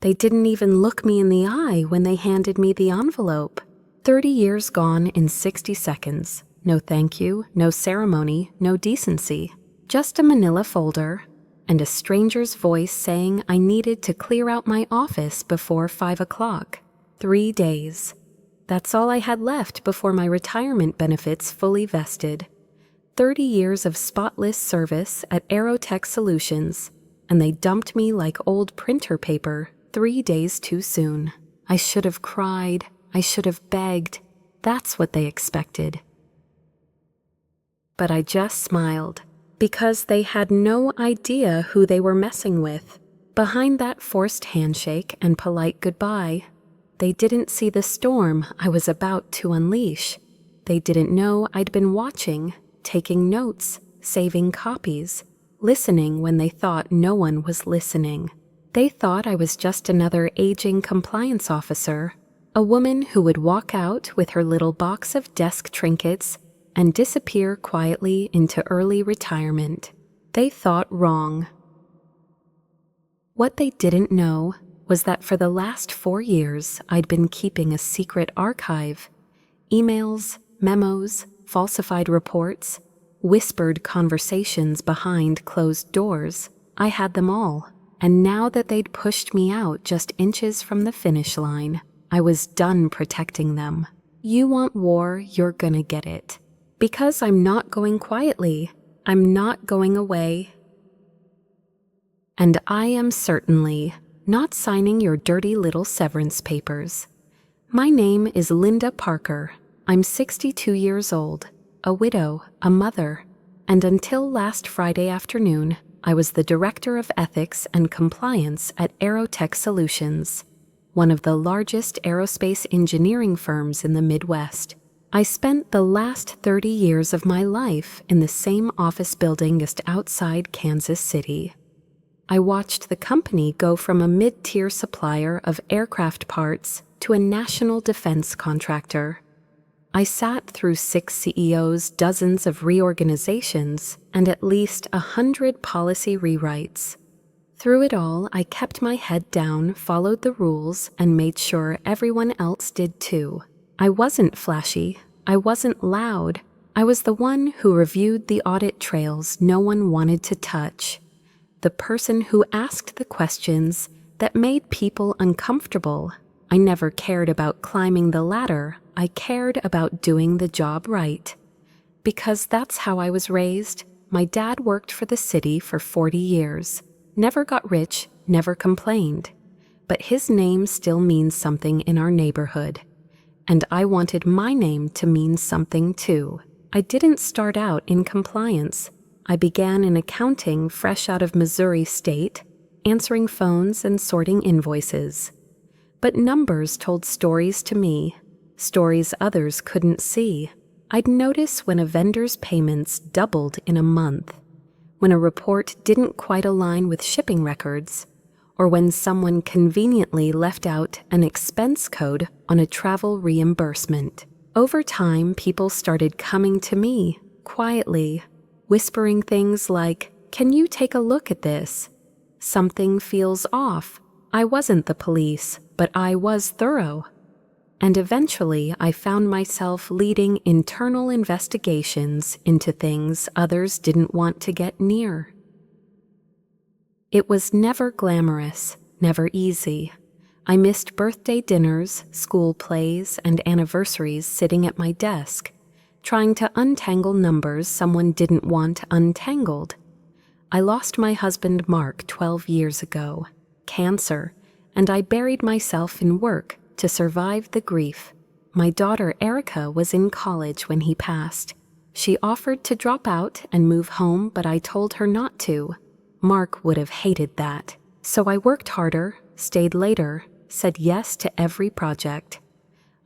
They didn't even look me in the eye when they handed me the envelope. 30 years gone in 60 seconds. No thank you, no ceremony, no decency. Just a manila folder and a stranger's voice saying I needed to clear out my office before 5 o'clock. 3 days. That's all I had left before my retirement benefits fully vested. 30 years of spotless service at Aerotech Solutions, and they dumped me like old printer paper 3 days too soon. I should have cried. I should have begged. That's what they expected. But I just smiled, because they had no idea who they were messing with. Behind that forced handshake and polite goodbye, they didn't see the storm I was about to unleash. They didn't know I'd been watching, taking notes, saving copies, listening when they thought no one was listening. They thought I was just another aging compliance officer, a woman who would walk out with her little box of desk trinkets and disappear quietly into early retirement. They thought wrong. What they didn't know was that for the last 4 years, I'd been keeping a secret archive. Emails, memos, falsified reports, whispered conversations behind closed doors. I had them all, and now that they'd pushed me out just inches from the finish line, I was done protecting them. You want war, you're gonna get it. Because I'm not going quietly. I'm not going away. And I am certainly not signing your dirty little severance papers. My name is Linda Parker. I'm 62 years old, a widow, a mother, and until last Friday afternoon, I was the Director of Ethics and Compliance at Aerotech Solutions, one of the largest aerospace engineering firms in the Midwest. I spent the last 30 years of my life in the same office building just outside Kansas City. I watched the company go from a mid-tier supplier of aircraft parts to a national defense contractor. I sat through 6 CEOs, dozens of reorganizations, and at least 100 policy rewrites. Through it all, I kept my head down, followed the rules, and made sure everyone else did too. I wasn't flashy. I wasn't loud. I was the one who reviewed the audit trails no one wanted to touch. The person who asked the questions that made people uncomfortable. I never cared about climbing the ladder. I cared about doing the job right. Because that's how I was raised. My dad worked for the city for 40 years. Never got rich, never complained. But his name still means something in our neighborhood. And I wanted my name to mean something too. I didn't start out in compliance. I began in accounting fresh out of Missouri State, answering phones and sorting invoices. But numbers told stories to me, stories others couldn't see. I'd notice when a vendor's payments doubled in a month, when a report didn't quite align with shipping records, or when someone conveniently left out an expense code on a travel reimbursement. Over time, people started coming to me, quietly, whispering things like, "Can you take a look at this? Something feels off." I wasn't the police, but I was thorough. And eventually, I found myself leading internal investigations into things others didn't want to get near. It was never glamorous, never easy. I missed birthday dinners, school plays, and anniversaries sitting at my desk, trying to untangle numbers someone didn't want untangled. I lost my husband Mark 12 years ago, cancer, and I buried myself in work to survive the grief. My daughter Erica was in college when he passed. She offered to drop out and move home, but I told her not to. Mark would have hated that. So I worked harder, stayed later, said yes to every project.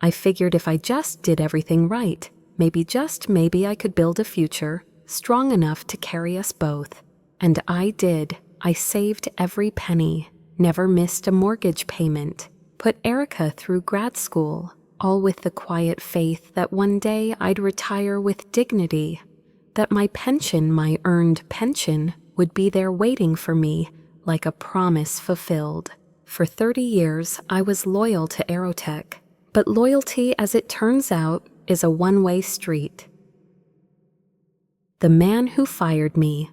I figured if I just did everything right, maybe I could build a future strong enough to carry us both. And I did. I saved every penny, never missed a mortgage payment, put Erica through grad school, all with the quiet faith that one day I'd retire with dignity, that my pension, my earned pension, would be there waiting for me like a promise fulfilled. For 30 years, I was loyal to Aerotech, but loyalty, as it turns out, is a one-way street. The man who fired me.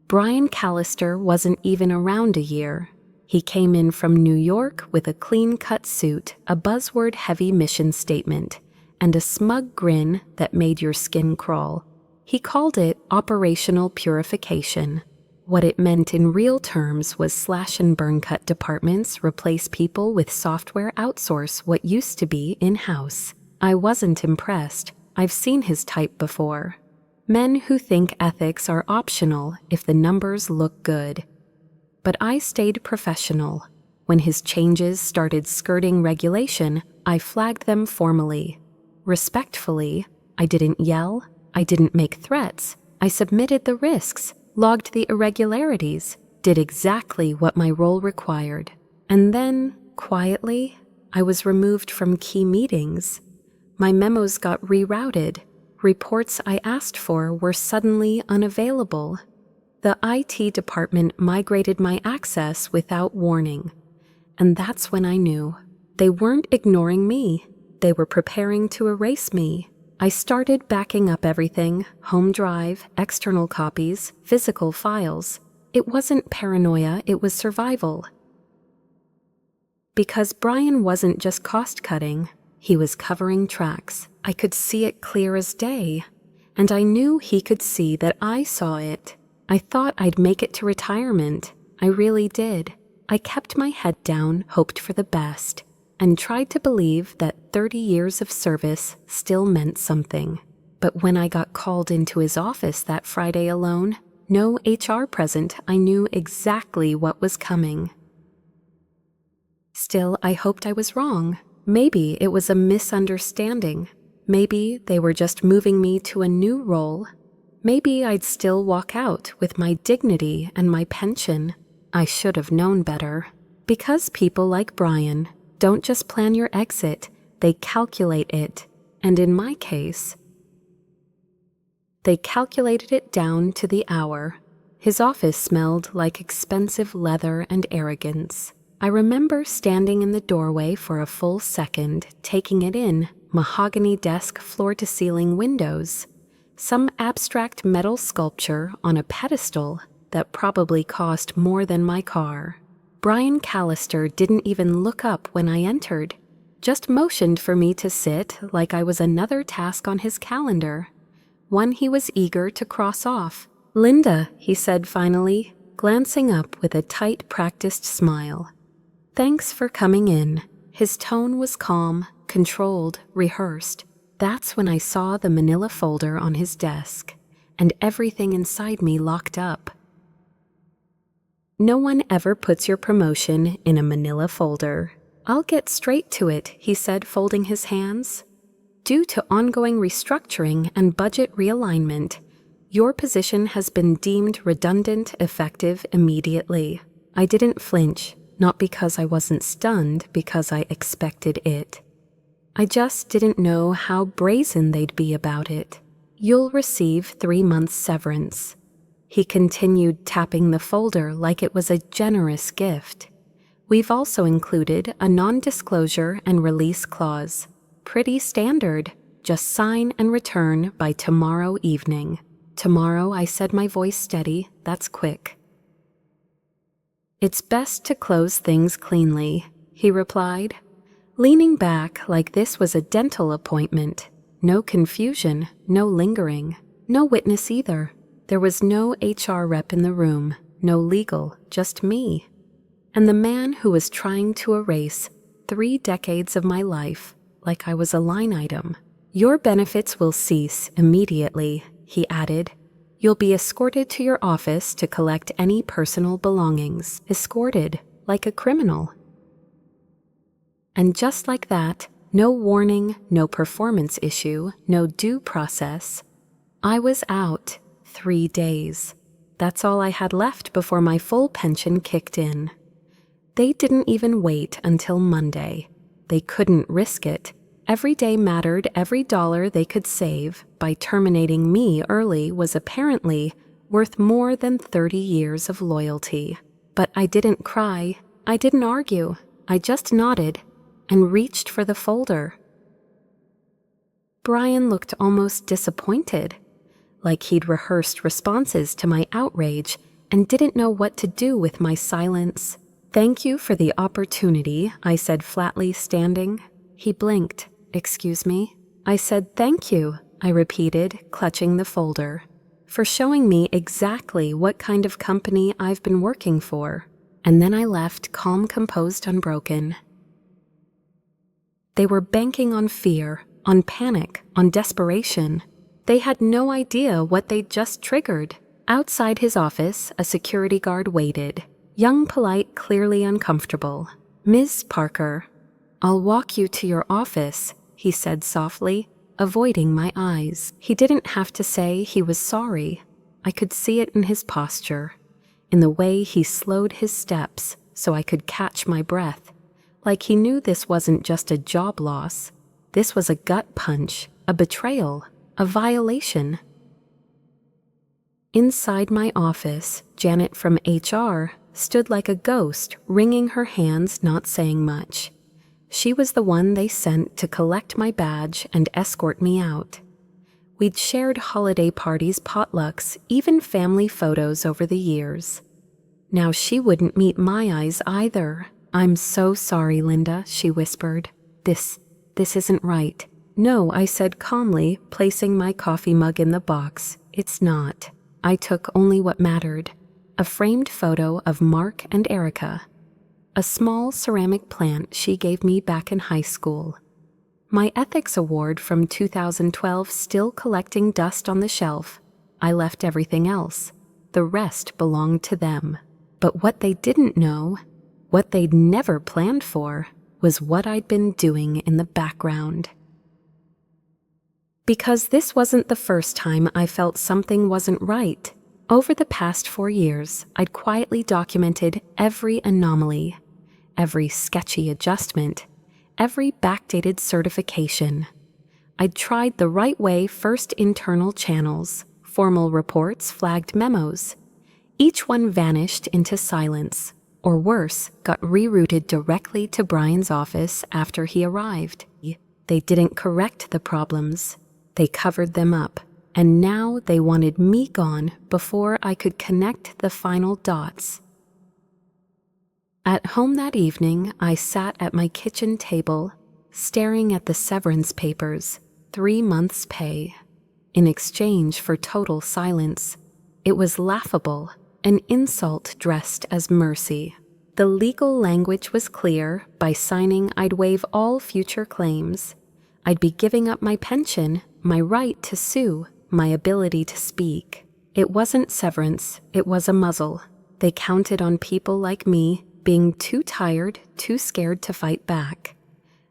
Brian Callister wasn't even around a year. He came in from New York with a clean-cut suit, a buzzword-heavy mission statement, and a smug grin that made your skin crawl. He called it operational purification. What it meant in real terms was slash and burn cut departments replace people with software, outsource what used to be in-house. I wasn't impressed. I've seen his type before. Men who think ethics are optional if the numbers look good. But I stayed professional. When his changes started skirting regulation, I flagged them formally. Respectfully, I didn't yell, I didn't make threats, I submitted the risks, logged the irregularities, did exactly what my role required. And then, quietly, I was removed from key meetings. My memos got rerouted. Reports I asked for were suddenly unavailable. The IT department migrated my access without warning. And that's when I knew. They weren't ignoring me. They were preparing to erase me. I started backing up everything: home drive, external copies, physical files. It wasn't paranoia, it was survival. Because Brian wasn't just cost-cutting, he was covering tracks. I could see it clear as day, and I knew he could see that I saw it. I thought I'd make it to retirement. I really did. I kept my head down, hoped for the best, and tried to believe that 30 years of service still meant something. But when I got called into his office that Friday alone, no HR present, I knew exactly what was coming. Still, I hoped I was wrong. Maybe it was a misunderstanding. Maybe they were just moving me to a new role. Maybe I'd still walk out with my dignity and my pension. I should have known better. Because people like Brian don't just plan your exit, they calculate it. And in my case, they calculated it down to the hour. His office smelled like expensive leather and arrogance. I remember standing in the doorway for a full second, taking it in. Mahogany desk, floor-to-ceiling windows. Some abstract metal sculpture on a pedestal that probably cost more than my car. Brian Callister didn't even look up when I entered, just motioned for me to sit like I was another task on his calendar, one he was eager to cross off. "Linda," he said finally, glancing up with a tight, practiced smile. "Thanks for coming in." His tone was calm, controlled, rehearsed. That's when I saw the manila folder on his desk, and everything inside me locked up. "No one ever puts your promotion in a manila folder." "I'll get straight to it," he said, folding his hands. "Due to ongoing restructuring and budget realignment, your position has been deemed redundant, effective immediately." I didn't flinch, not because I wasn't stunned, because I expected it. I just didn't know how brazen they'd be about it. "You'll receive 3 months severance." He continued tapping the folder like it was a generous gift. "We've also included a non-disclosure and release clause. Pretty standard. Just sign and return by tomorrow evening." "Tomorrow," I said, my voice steady. "That's quick." "It's best to close things cleanly," he replied, leaning back like this was a dental appointment. No confusion, no lingering, no witness either. There was no HR rep in the room, no legal, just me. And the man who was trying to erase 3 decades of my life like I was a line item. "Your benefits will cease immediately," he added. "You'll be escorted to your office to collect any personal belongings." Escorted, like a criminal. And just like that, no warning, no performance issue, no due process. I was out 3 days. That's all I had left before my full pension kicked in. They didn't even wait until Monday. They couldn't risk it. Every day mattered. Every dollar they could save by terminating me early was apparently worth more than 30 years of loyalty. But I didn't cry. I didn't argue. I just nodded and reached for the folder. Brian looked almost disappointed, like he'd rehearsed responses to my outrage and didn't know what to do with my silence. "Thank you for the opportunity," I said flatly, standing. He blinked. "Excuse me?" I said, "Thank you," I repeated, clutching the folder, "for showing me exactly what kind of company I've been working for." And then I left, calm, composed, unbroken. They were banking on fear, on panic, on desperation. They had no idea what they'd just triggered. Outside his office, a security guard waited, young, polite, clearly uncomfortable. "Ms. Parker, I'll walk you to your office," he said softly, avoiding my eyes. He didn't have to say he was sorry. I could see it in his posture, in the way he slowed his steps so I could catch my breath, like he knew this wasn't just a job loss. This was a gut punch, a betrayal, a violation. Inside my office, Janet from HR stood like a ghost, wringing her hands, not saying much. She was the one they sent to collect my badge and escort me out. We'd shared holiday parties, potlucks, even family photos over the years. Now she wouldn't meet my eyes either. "I'm so sorry, Linda," she whispered. This isn't right." "No," I said calmly, placing my coffee mug in the box. "It's not." I took only what mattered. A framed photo of Mark and Erica. A small ceramic plant she gave me back in high school. My ethics award from 2012 still collecting dust on the shelf. I left everything else. The rest belonged to them. But what they didn't know, what they'd never planned for, was what I'd been doing in the background. Because this wasn't the first time I felt something wasn't right. Over the past 4 years, I'd quietly documented every anomaly, every sketchy adjustment, every backdated certification. I'd tried the right way, first internal channels, formal reports, flagged memos. Each one vanished into silence, or worse, got rerouted directly to Brian's office after he arrived. They didn't correct the problems. They covered them up, and now they wanted me gone before I could connect the final dots. At home that evening, I sat at my kitchen table, staring at the severance papers, 3 months' pay, in exchange for total silence. It was laughable, an insult dressed as mercy. The legal language was clear. By signing, I'd waive all future claims. I'd be giving up my pension, my right to sue, my ability to speak. It wasn't severance, it was a muzzle. They counted on people like me being too tired, too scared to fight back.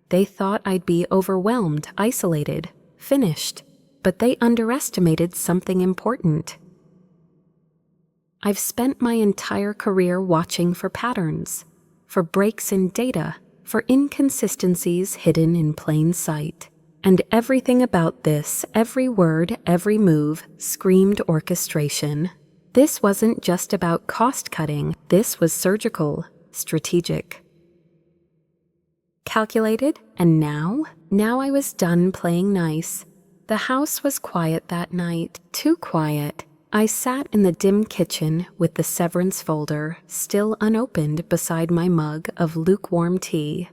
They thought I'd be overwhelmed, isolated, finished, but they underestimated something important. I've spent my entire career watching for patterns, for breaks in data, for inconsistencies hidden in plain sight. And everything about this, every word, every move, screamed orchestration. This wasn't just about cost-cutting. This was surgical, strategic, calculated. And now I was done playing nice. The house was quiet that night, too quiet. I sat in the dim kitchen with the severance folder still unopened beside my mug of lukewarm tea.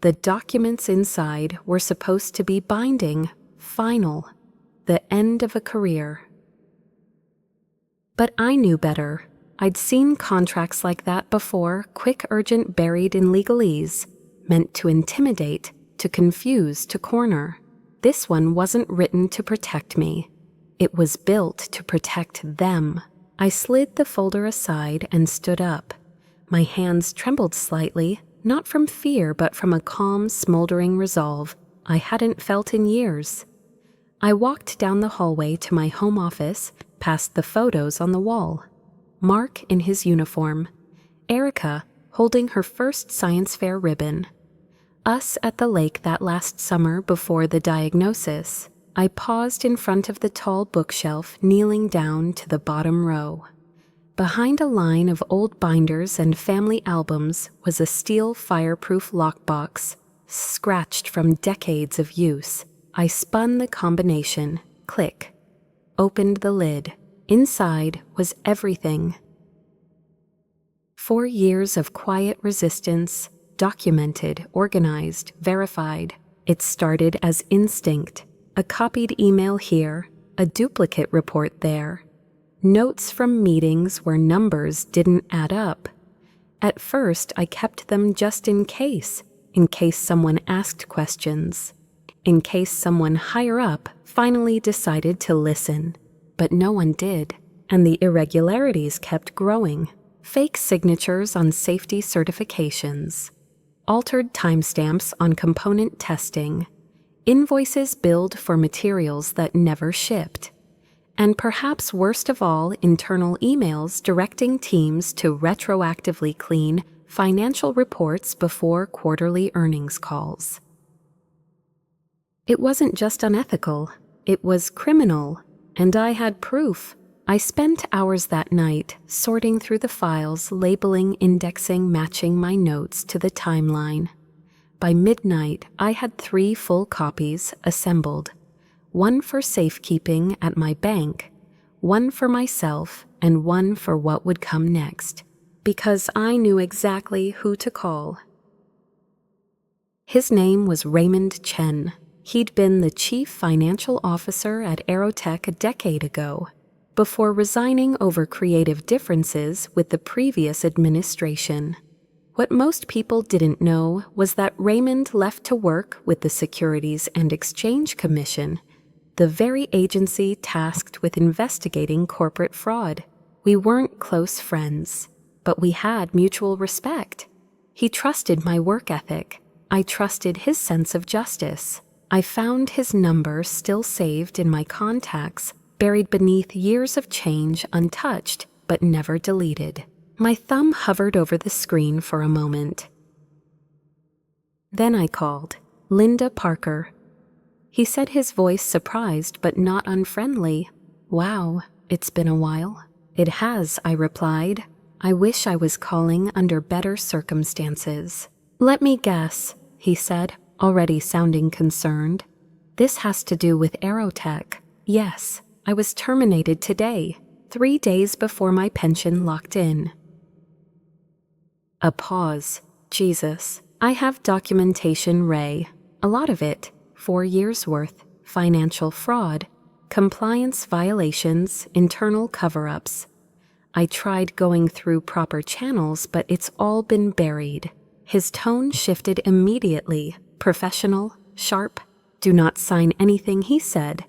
The documents inside were supposed to be binding, final, the end of a career. But I knew better. I'd seen contracts like that before, quick, urgent, buried in legalese, meant to intimidate, to confuse, to corner. This one wasn't written to protect me. It was built to protect them. I slid the folder aside and stood up. My hands trembled slightly, not from fear but from a calm, smoldering resolve I hadn't felt in years. I walked down the hallway to my home office, past the photos on the wall. Mark in his uniform, Erica holding her first science fair ribbon, us at the lake that last summer before the diagnosis. I paused in front of the tall bookshelf, kneeling down to the bottom row. Behind a line of old binders and family albums was a steel fireproof lockbox, scratched from decades of use. I spun the combination. Click. Opened the lid. Inside was everything. 4 years of quiet resistance, documented, organized, verified. It started as instinct. A copied email here, a duplicate report there. Notes from meetings where numbers didn't add up. At first, I kept them just in case someone asked questions, in case someone higher up finally decided to listen. But no one did, and the irregularities kept growing. Fake signatures on safety certifications, altered timestamps on component testing, invoices billed for materials that never shipped, and perhaps worst of all, internal emails directing teams to retroactively clean financial reports before quarterly earnings calls. It wasn't just unethical, it was criminal, and I had proof. I spent hours that night sorting through the files, labeling, indexing, matching my notes to the timeline. By midnight, I had 3 full copies assembled. 1 for safekeeping at my bank, 1 for myself, and 1 for what would come next, because I knew exactly who to call. His name was Raymond Chen. He'd been the chief financial officer at Aerotech a decade ago, before resigning over creative differences with the previous administration. What most people didn't know was that Raymond left to work with the Securities and Exchange Commission, the very agency tasked with investigating corporate fraud. We weren't close friends, but we had mutual respect. He trusted my work ethic. I trusted his sense of justice. I found his number still saved in my contacts, buried beneath years of change untouched but never deleted. My thumb hovered over the screen for a moment. Then I called, Linda Parker. He said, his voice surprised but not unfriendly. Wow, it's been a while. It has, I replied. I wish I was calling under better circumstances. Let me guess, he said, already sounding concerned. This has to do with Aerotech. Yes, I was terminated today, 3 days before my pension locked in. A pause. Jesus. I have documentation, Ray. A lot of it. 4 years worth. Financial fraud. Compliance violations. Internal cover-ups. I tried going through proper channels, but it's all been buried. His tone shifted immediately. Professional. Sharp. Do not sign anything he said.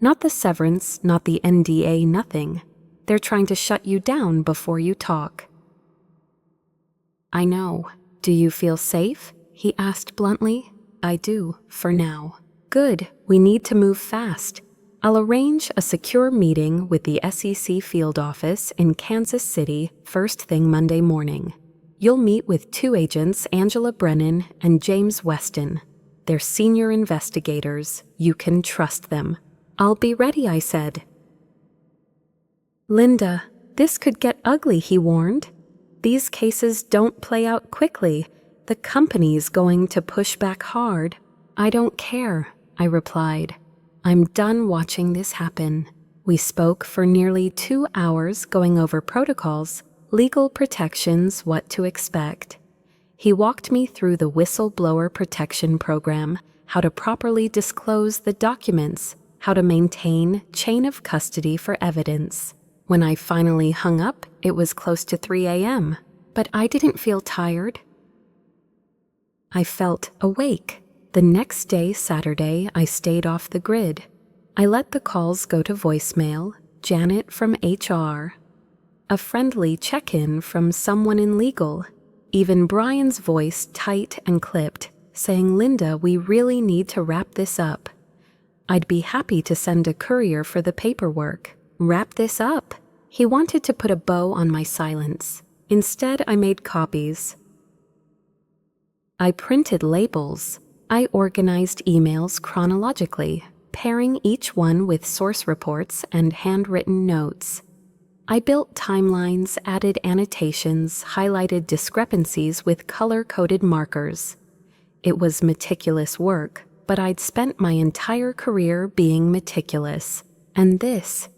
Not the severance, not the NDA, nothing. They're trying to shut you down before you talk. I know. Do you feel safe? He asked bluntly. I do, for now. Good. We need to move fast. I'll arrange a secure meeting with the SEC field office in Kansas City first thing Monday morning. You'll meet with 2 agents, Angela Brennan and James Weston. They're senior investigators. You can trust them. I'll be ready, I said. Linda, this could get ugly, he warned. These cases don't play out quickly. The company's going to push back hard. I don't care, I replied. I'm done watching this happen. We spoke for nearly 2 hours going over protocols, legal protections, what to expect. He walked me through the whistleblower protection program, how to properly disclose the documents, how to maintain chain of custody for evidence. When I finally hung up, it was close to 3 a.m., but I didn't feel tired. I felt awake. The next day, Saturday, I stayed off the grid. I let the calls go to voicemail, Janet from HR, a friendly check-in from someone in legal, even Brian's voice tight and clipped, saying, Linda, we really need to wrap this up. I'd be happy to send a courier for the paperwork. Wrap this up. He wanted to put a bow on my silence. Instead, I made copies. I printed labels. I organized emails chronologically, pairing each one with source reports and handwritten notes. I built timelines, added annotations, highlighted discrepancies with color-coded markers. It was meticulous work, but I'd spent my entire career being meticulous. And this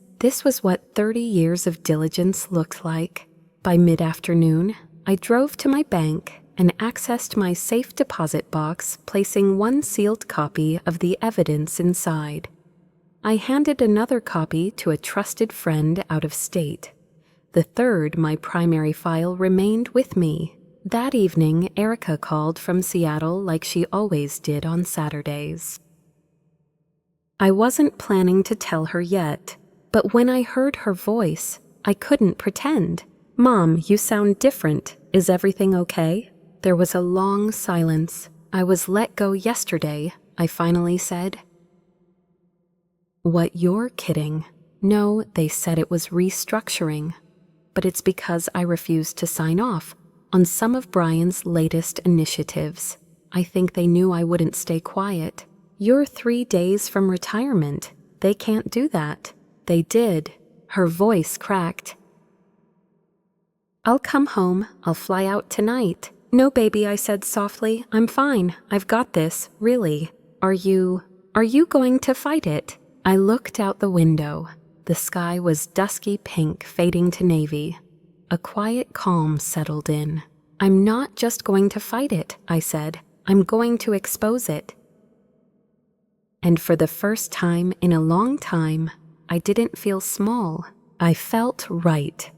was what 30 years of diligence looked like. By mid-afternoon, I drove to my bank and accessed my safe deposit box, placing one sealed copy of the evidence inside. I handed another copy to a trusted friend out of state. The third, my primary file, remained with me. That evening, Erica called from Seattle like she always did on Saturdays. I wasn't planning to tell her yet, but when I heard her voice, I couldn't pretend. "Mom, you sound different. Is everything okay?" There was a long silence. "I was let go yesterday," I finally said. "What, you're kidding?" "No, they said it was restructuring. But it's because I refused to sign off on some of Brian's latest initiatives. I think they knew I wouldn't stay quiet. You're 3 days from retirement. They can't do that." "They did." Her voice cracked. "I'll come home. I'll fly out tonight." "No, baby," I said softly. "I'm fine. I've got this, really." Are you going to fight it?" I looked out the window. The sky was dusky pink, fading to navy. A quiet calm settled in. "I'm not just going to fight it," I said. "I'm going to expose it." And for the first time in a long time, I didn't feel small. I felt right.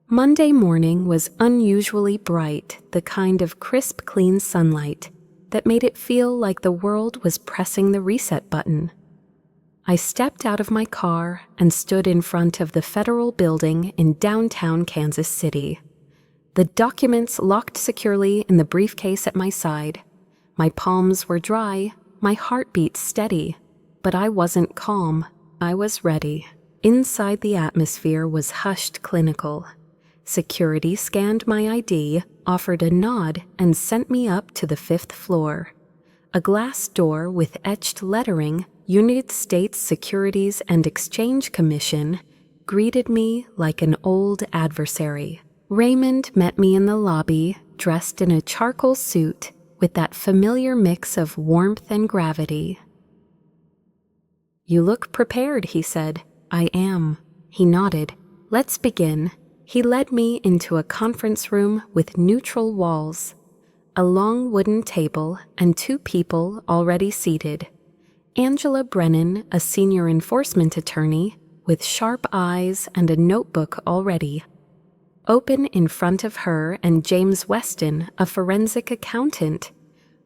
Monday morning was unusually bright, the kind of crisp, clean sunlight that made it feel like the world was pressing the reset button. I stepped out of my car and stood in front of the federal building in downtown Kansas City. The documents locked securely in the briefcase at my side. My palms were dry, my heartbeat steady, but I wasn't calm. I was ready. Inside, the atmosphere was hushed, clinical. Security scanned my ID, offered a nod, and sent me up to the 5th floor. A glass door with etched lettering, United States Securities and Exchange Commission, greeted me like an old adversary. Raymond met me in the lobby, dressed in a charcoal suit with that familiar mix of warmth and gravity. "You look prepared," he said. "I am." He nodded. "Let's begin." He led me into a conference room with neutral walls, a long wooden table, and 2 people already seated. Angela Brennan, a senior enforcement attorney, with sharp eyes and a notebook already open in front of her, and James Weston, a forensic accountant,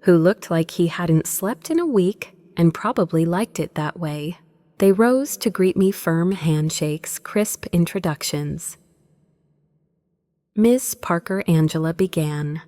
who looked like he hadn't slept in a week and probably liked it that way. They rose to greet me, firm handshakes, crisp introductions. Ms. Parker, Angela began.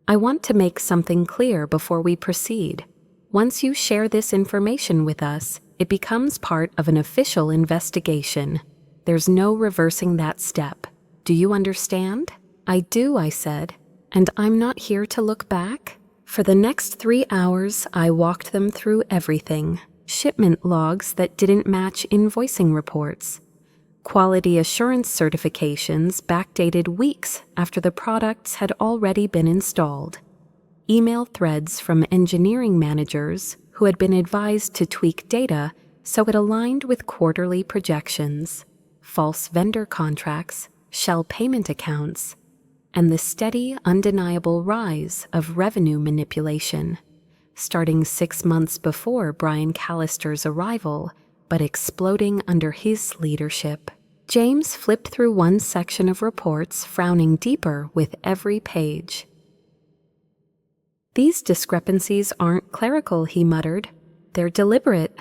"I want to make something clear before we proceed. Once you share this information with us, it becomes part of an official investigation. There's no reversing that step. Do you understand?" "I do," I said. "And I'm not here to look back?" For the next 3 hours, I walked them through everything. Shipment logs that didn't match invoicing reports. Quality assurance certifications backdated weeks after the products had already been installed. Email threads from engineering managers who had been advised to tweak data so it aligned with quarterly projections. False vendor contracts, shell payment accounts, and the steady, undeniable rise of revenue manipulation, starting 6 months before Brian Callister's arrival, but exploding under his leadership. James flipped through one section of reports, frowning deeper with every page. "These discrepancies aren't clerical," he muttered. "They're deliberate,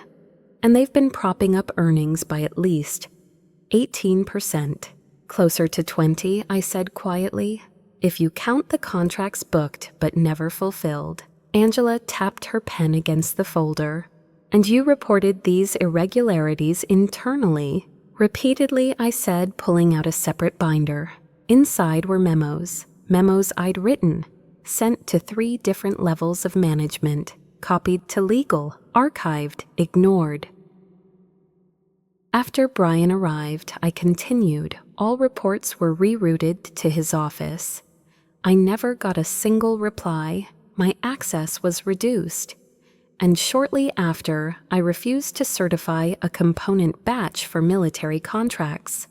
and they've been propping up earnings by at least 18%. "Closer to 20, I said quietly, "if you count the contracts booked but never fulfilled." Angela tapped her pen against the folder. "And you reported these irregularities internally?" Repeatedly, I said, pulling out a separate binder. Inside were memos I'd written, sent to 3 different levels of management, copied to legal, archived, ignored. After Brian arrived, I continued. All reports were rerouted to his office. I never got a single reply. My access was reduced. And shortly after, I refused to certify a component batch for military contracts.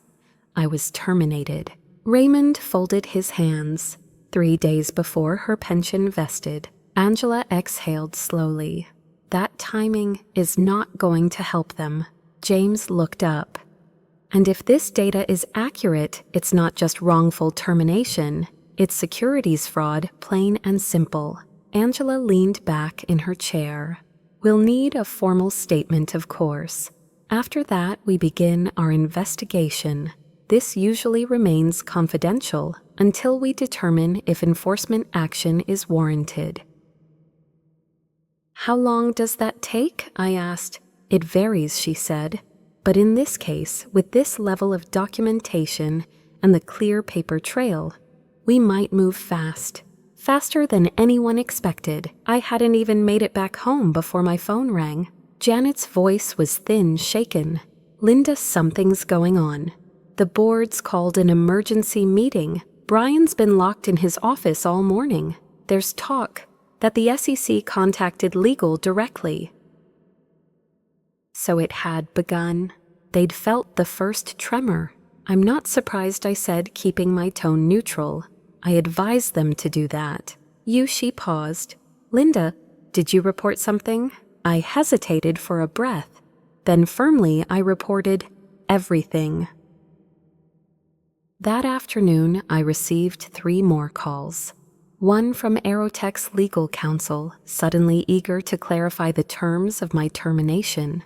I was terminated. Raymond folded his hands. 3 days before her pension vested, Angela exhaled slowly. That timing is not going to help them. James looked up. And if this data is accurate, it's not just wrongful termination. It's securities fraud, plain and simple. Angela leaned back in her chair. We'll need a formal statement, of course. After that, we begin our investigation. This usually remains confidential until we determine if enforcement action is warranted. How long does that take? I asked. It varies, she said. But in this case, with this level of documentation and the clear paper trail, we might move fast. Faster than anyone expected. I hadn't even made it back home before my phone rang. Janet's voice was thin, shaken. Linda, something's going on. The board's called an emergency meeting. Brian's been locked in his office all morning. There's talk that the SEC contacted legal directly. So it had begun. They'd felt the first tremor. I'm not surprised, I said, keeping my tone neutral. I advised them to do that. She paused. Linda, did you report something? I hesitated for a breath. Then firmly I reported everything. That afternoon, I received 3 more calls. One from Aerotech's legal counsel, suddenly eager to clarify the terms of my termination.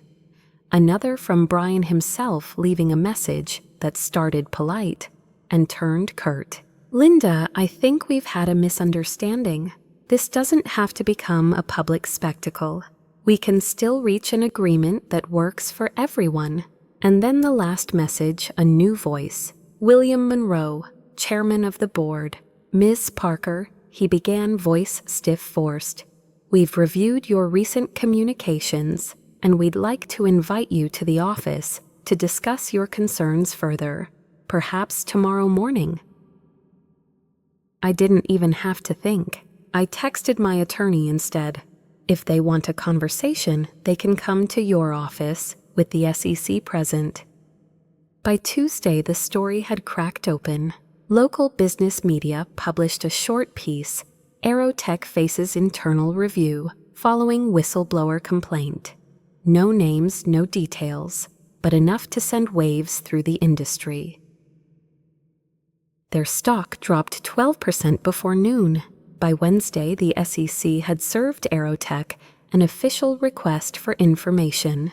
Another from Brian himself, leaving a message that started polite and turned curt. Linda, I think we've had a misunderstanding. This doesn't have to become a public spectacle. We can still reach an agreement that works for everyone. And then the last message, a new voice. William Monroe, chairman of the board. Ms. Parker, he began, voice stiff-forced. We've reviewed your recent communications, and we'd like to invite you to the office to discuss your concerns further, perhaps tomorrow morning. I didn't even have to think. I texted my attorney instead. If they want a conversation, they can come to your office with the SEC present. By Tuesday, the story had cracked open. Local business media published a short piece, Aerotech faces internal review, following whistleblower complaint. No names, no details, but enough to send waves through the industry. Their stock dropped 12% before noon. By Wednesday, the SEC had served Aerotech an official request for information.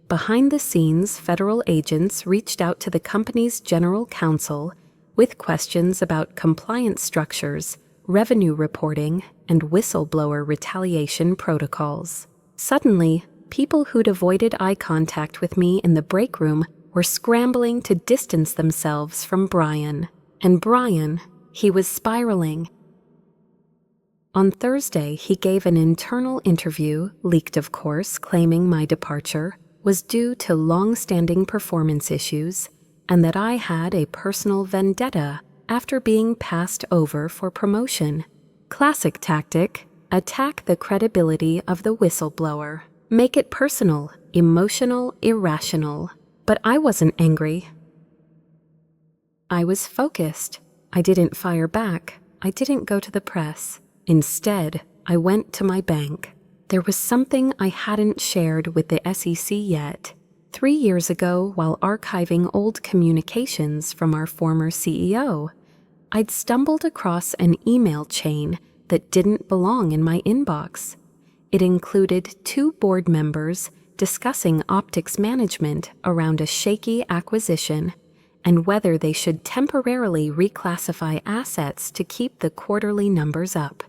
Behind the scenes, federal agents reached out to the company's general counsel with questions about compliance structures, revenue reporting, and whistleblower retaliation protocols. Suddenly, people who'd avoided eye contact with me in the break room were scrambling to distance themselves from Brian. And Brian, he was spiraling. On Thursday, he gave an internal interview, leaked of course, claiming my departure was due to long-standing performance issues and that I had a personal vendetta after being passed over for promotion. Classic tactic, attack the credibility of the whistleblower. Make it personal, emotional, irrational. But I wasn't angry. I was focused. I didn't fire back. I didn't go to the press. Instead, I went to my bank. There was something I hadn't shared with the SEC yet. 3 years ago, while archiving old communications from our former CEO, I'd stumbled across an email chain that didn't belong in my inbox. It included 2 board members discussing optics management around a shaky acquisition and whether they should temporarily reclassify assets to keep the quarterly numbers up.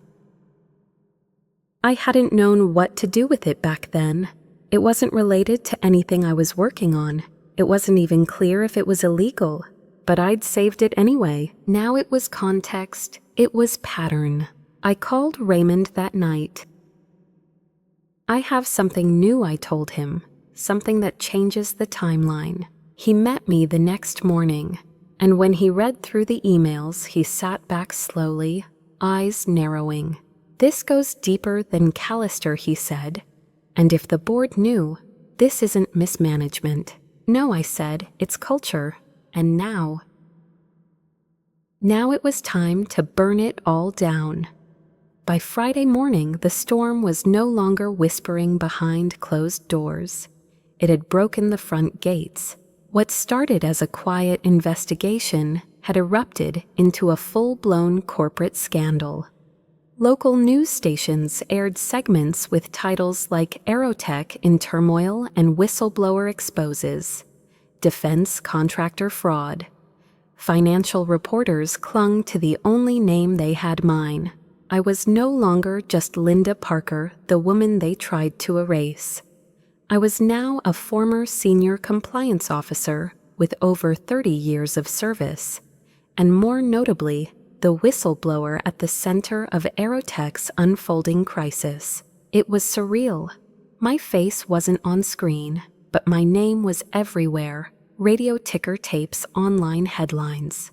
I hadn't known what to do with it back then. It wasn't related to anything I was working on. It wasn't even clear if it was illegal, but I'd saved it anyway. Now it was context. It was pattern. I called Raymond that night. I have something new, I told him, something that changes the timeline. He met me the next morning, and when he read through the emails, he sat back slowly, eyes narrowing. "This goes deeper than Callister," he said. "And if the board knew, this isn't mismanagement." "No," I said, "it's culture." And now it was time to burn it all down. By Friday morning, the storm was no longer whispering behind closed doors. It had broken the front gates. What started as a quiet investigation had erupted into a full-blown corporate scandal. Local news stations aired segments with titles like "Aerotech in Turmoil and Whistleblower Exposes," "Defense Contractor Fraud." Financial reporters clung to the only name they had: mine. I was no longer just Linda Parker, the woman they tried to erase. I was now a former senior compliance officer with over 30 years of service, and more notably, the whistleblower at the center of Aerotech's unfolding crisis. It was surreal. My face wasn't on screen, but my name was everywhere. Radio ticker tapes, online headlines.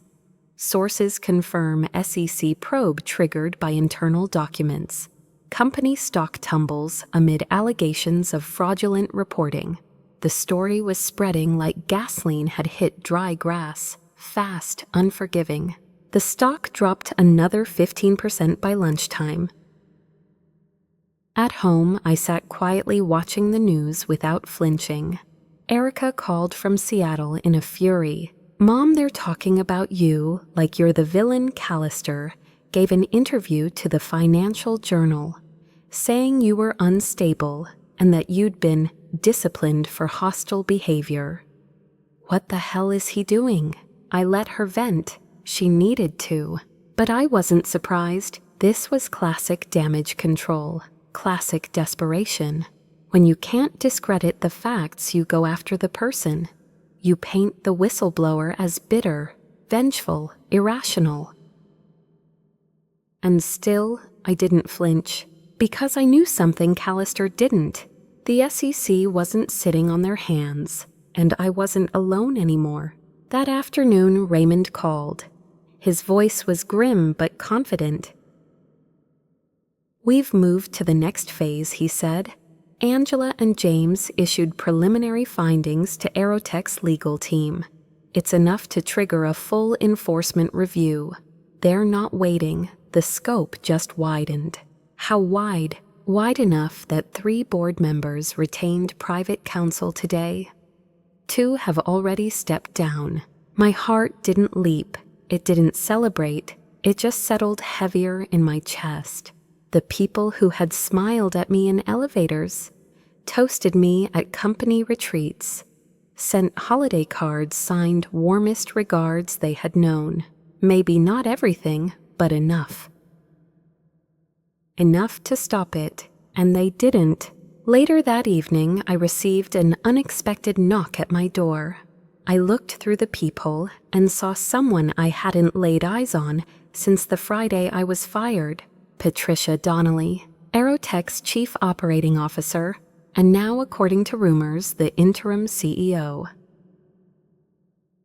Sources confirm SEC probe triggered by internal documents. Company stock tumbles amid allegations of fraudulent reporting. The story was spreading like gasoline had hit dry grass, fast, unforgiving. The stock dropped another 15% by lunchtime. At home, I sat quietly watching the news without flinching. Erica called from Seattle in a fury. "Mom, they're talking about you like you're the villain Callister. Gave an interview to the Financial Journal, saying you were unstable and that you'd been disciplined for hostile behavior." What the hell is he doing? I let her vent. She needed to. But I wasn't surprised. This was classic damage control, classic desperation. When you can't discredit the facts, you go after the person. You paint the whistleblower as bitter, vengeful, irrational. And still, I didn't flinch, because I knew something Callister didn't. The SEC wasn't sitting on their hands, and I wasn't alone anymore. That afternoon, Raymond called. His voice was grim but confident. "We've moved to the next phase," he said. "Angela and James issued preliminary findings to Aerotech's legal team. It's enough to trigger a full enforcement review. They're not waiting. The scope just widened." How wide? Wide enough that 3 board members retained private counsel today. 2 have already stepped down. My heart didn't leap. It didn't celebrate. It just settled heavier in my chest. The people who had smiled at me in elevators, toasted me at company retreats, sent holiday cards signed "warmest regards" they had known. Maybe not everything, but enough. Enough to stop it, and they didn't. Later that evening, I received an unexpected knock at my door. I looked through the peephole and saw someone I hadn't laid eyes on since the Friday I was fired. Patricia Donnelly, Aerotech's chief operating officer, and now, according to rumors, the interim CEO.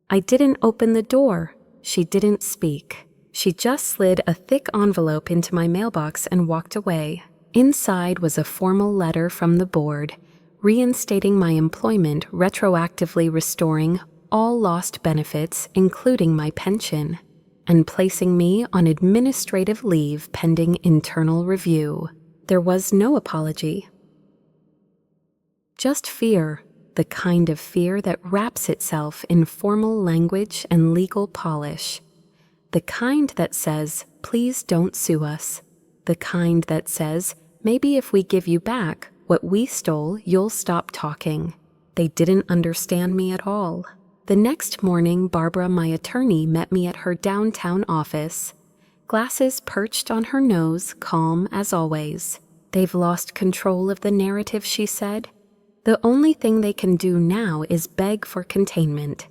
I didn't open the door. She didn't speak. She just slid a thick envelope into my mailbox and walked away. Inside was a formal letter from the board, reinstating my employment, retroactively restoring all lost benefits, including my pension, and placing me on administrative leave pending internal review. There was no apology. Just fear, the kind of fear that wraps itself in formal language and legal polish. The kind that says, "Please don't sue us." The kind that says, "Maybe if we give you back what we stole, you'll stop talking." They didn't understand me at all. The next morning, Barbara, my attorney, met me at her downtown office. Glasses perched on her nose, calm as always. "They've lost control of the narrative," she said. "The only thing they can do now is beg for containment.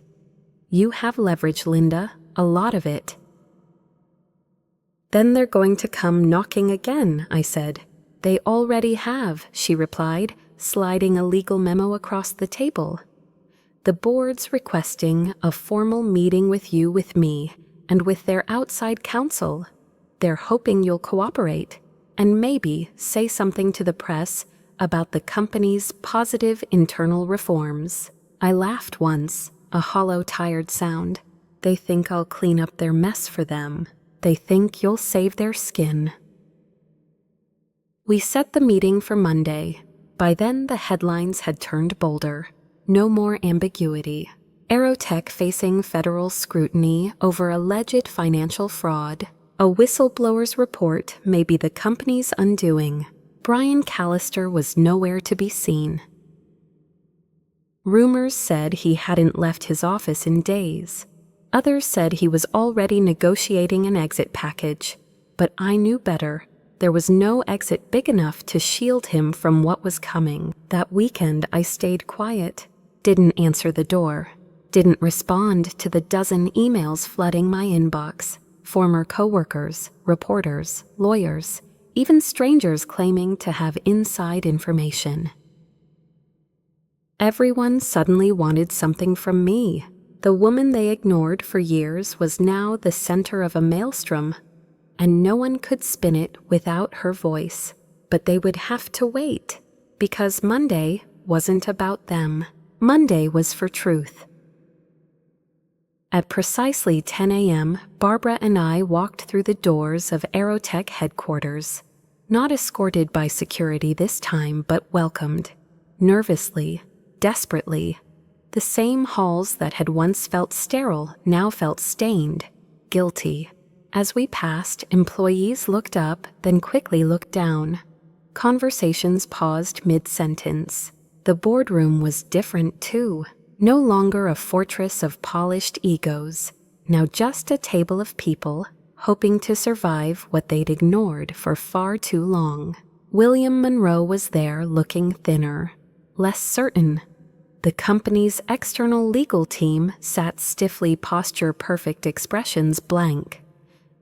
You have leverage, Linda, a lot of it." "Then they're going to come knocking again," I said. "They already have," she replied, sliding a legal memo across the table. The board's requesting a formal meeting with you, with me, and with their outside counsel. They're hoping you'll cooperate and maybe say something to the press about the company's positive internal reforms. I laughed once, a hollow, tired sound. They think I'll clean up their mess for them. They think you'll save their skin. We set the meeting for Monday. By then, the headlines had turned bolder. No more ambiguity. Aerotech facing federal scrutiny over alleged financial fraud. A whistleblower's report may be the company's undoing. Brian Callister was nowhere to be seen. Rumors said he hadn't left his office in days. Others said he was already negotiating an exit package. But I knew better. There was no exit big enough to shield him from what was coming. That weekend I stayed quiet, didn't answer the door, didn't respond to the dozen emails flooding my inbox. Former coworkers, reporters, lawyers, even strangers claiming to have inside information. Everyone suddenly wanted something from me. The woman they ignored for years was now the center of a maelstrom, and no one could spin it without her voice. But they would have to wait, because Monday wasn't about them. Monday was for truth. At precisely 10 a.m., Barbara and I walked through the doors of Aerotech headquarters, not escorted by security this time, but welcomed, nervously, desperately. The same halls that had once felt sterile now felt stained, guilty. As we passed, employees looked up, then quickly looked down. Conversations paused mid-sentence. The boardroom was different, too. No longer a fortress of polished egos, now just a table of people hoping to survive what they'd ignored for far too long. William Monroe was there, looking thinner, less certain. The company's external legal team sat stiffly, posture-perfect expressions blank.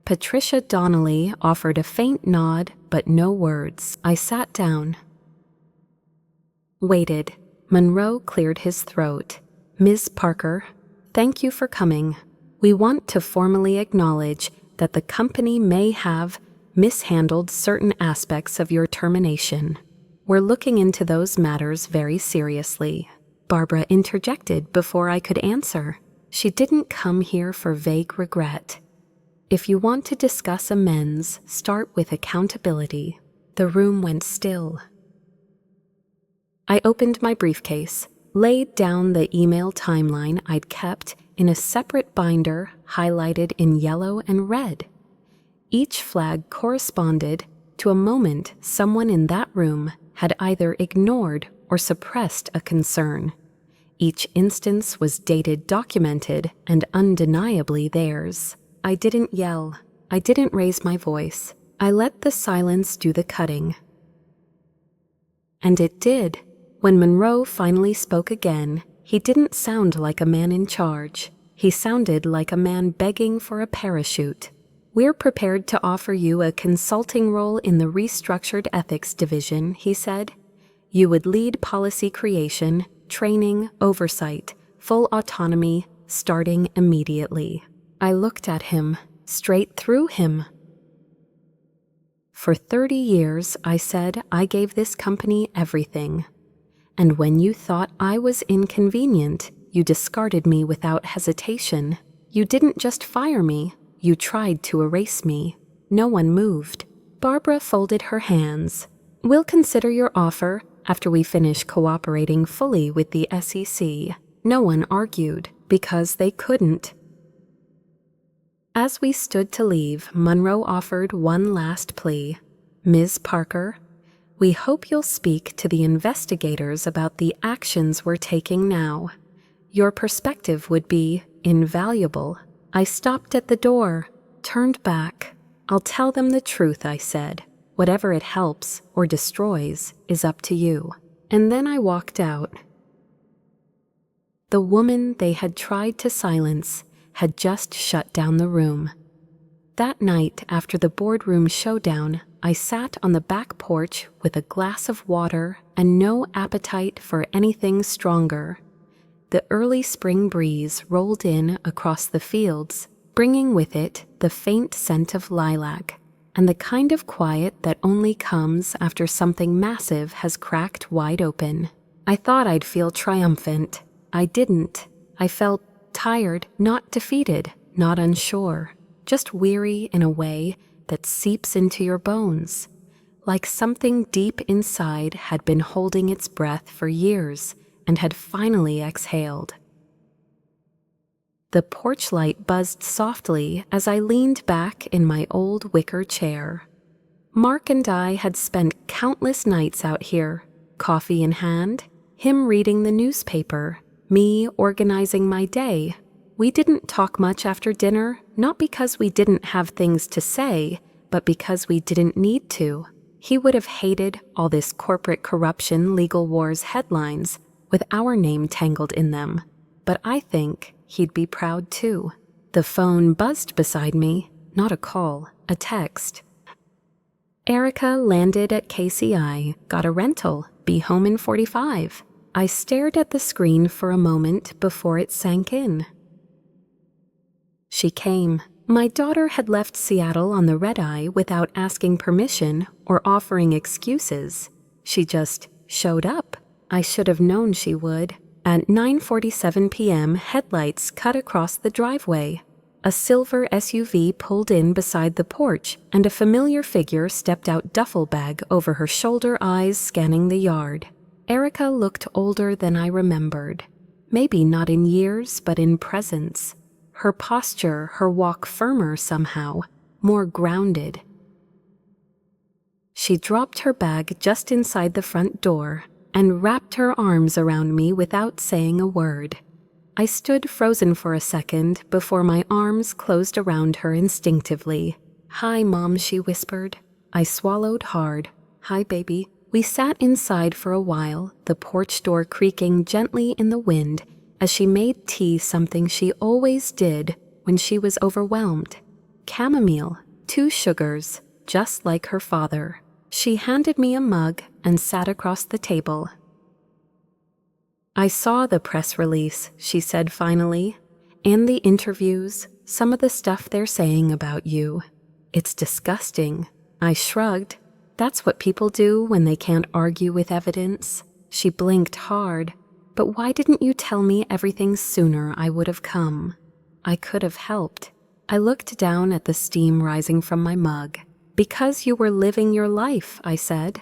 Patricia Donnelly offered a faint nod, but no words. I sat down. Waited. Monroe cleared his throat. Ms. Parker, thank you for coming. We want to formally acknowledge that the company may have mishandled certain aspects of your termination. We're looking into those matters very seriously. Barbara interjected before I could answer. She didn't come here for vague regret. If you want to discuss amends, start with accountability. The room went still. I opened my briefcase, laid down the email timeline I'd kept in a separate binder highlighted in yellow and red. Each flag corresponded to a moment someone in that room had either ignored or suppressed a concern. Each instance was dated, documented, and undeniably theirs. I didn't yell. I didn't raise my voice. I let the silence do the cutting. And it did. When Monroe finally spoke again, he didn't sound like a man in charge. He sounded like a man begging for a parachute. We're prepared to offer you a consulting role in the restructured ethics division, he said. You would lead policy creation, training, oversight, full autonomy, starting immediately. I looked at him, straight through him. For 30 years, I said, I gave this company everything. And when you thought I was inconvenient, you discarded me without hesitation. You didn't just fire me, you tried to erase me. No one moved. Barbara folded her hands. We'll consider your offer after we finish cooperating fully with the SEC. No one argued, because they couldn't. As we stood to leave, Monroe offered one last plea. Ms. Parker, we hope you'll speak to the investigators about the actions we're taking now. Your perspective would be invaluable. I stopped at the door, turned back. I'll tell them the truth, I said. Whatever it helps or destroys is up to you. And then I walked out. The woman they had tried to silence had just shut down the room. That night, after the boardroom showdown, I sat on the back porch with a glass of water and no appetite for anything stronger. The early spring breeze rolled in across the fields, bringing with it the faint scent of lilac and the kind of quiet that only comes after something massive has cracked wide open. I thought I'd feel triumphant. I didn't. I felt tired, not defeated, not unsure, just weary in a way that seeps into your bones, like something deep inside had been holding its breath for years and had finally exhaled. The porch light buzzed softly as I leaned back in my old wicker chair. Mark and I had spent countless nights out here, coffee in hand, him reading the newspaper, me organizing my day. We didn't talk much after dinner, not because we didn't have things to say, but because we didn't need to. He would have hated all this corporate corruption, legal wars headlines with our name tangled in them. But I think he'd be proud too. The phone buzzed beside me, not a call, a text. Erica landed at KCI, got a rental, be home in 45. I stared at the screen for a moment before it sank in. She came. My daughter had left Seattle on the red-eye without asking permission or offering excuses. She just showed up. I should have known she would. At 9:47 p.m., headlights cut across the driveway. A silver SUV pulled in beside the porch, and a familiar figure stepped out, duffel bag over her shoulder, eyes scanning the yard. Erica looked older than I remembered. Maybe not in years, but in presence. Her posture, her walk firmer somehow, more grounded. She dropped her bag just inside the front door and wrapped her arms around me without saying a word. I stood frozen for a second before my arms closed around her instinctively. "Hi, Mom," she whispered. I swallowed hard. "Hi, baby." We sat inside for a while, the porch door creaking gently in the wind as she made tea, something she always did when she was overwhelmed. Chamomile, 2 sugars, just like her father. She handed me a mug and sat across the table. "I saw the press release," she said finally, "and the interviews, some of the stuff they're saying about you. It's disgusting." I shrugged. That's what people do when they can't argue with evidence. She blinked hard. "But why didn't you tell me everything sooner? I would have come. I could have helped." I looked down at the steam rising from my mug. "Because you were living your life," I said.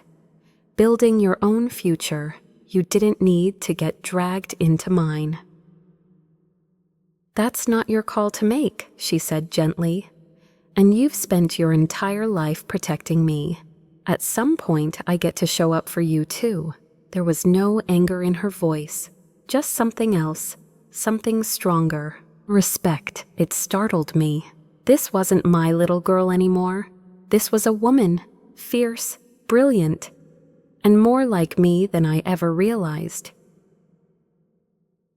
"Building your own future. You didn't need to get dragged into mine." "That's not your call to make," she said gently. "And you've spent your entire life protecting me. At some point, I get to show up for you too." There was no anger in her voice, just something else, something stronger. Respect. It startled me. This wasn't my little girl anymore. This was a woman, fierce, brilliant, and more like me than I ever realized.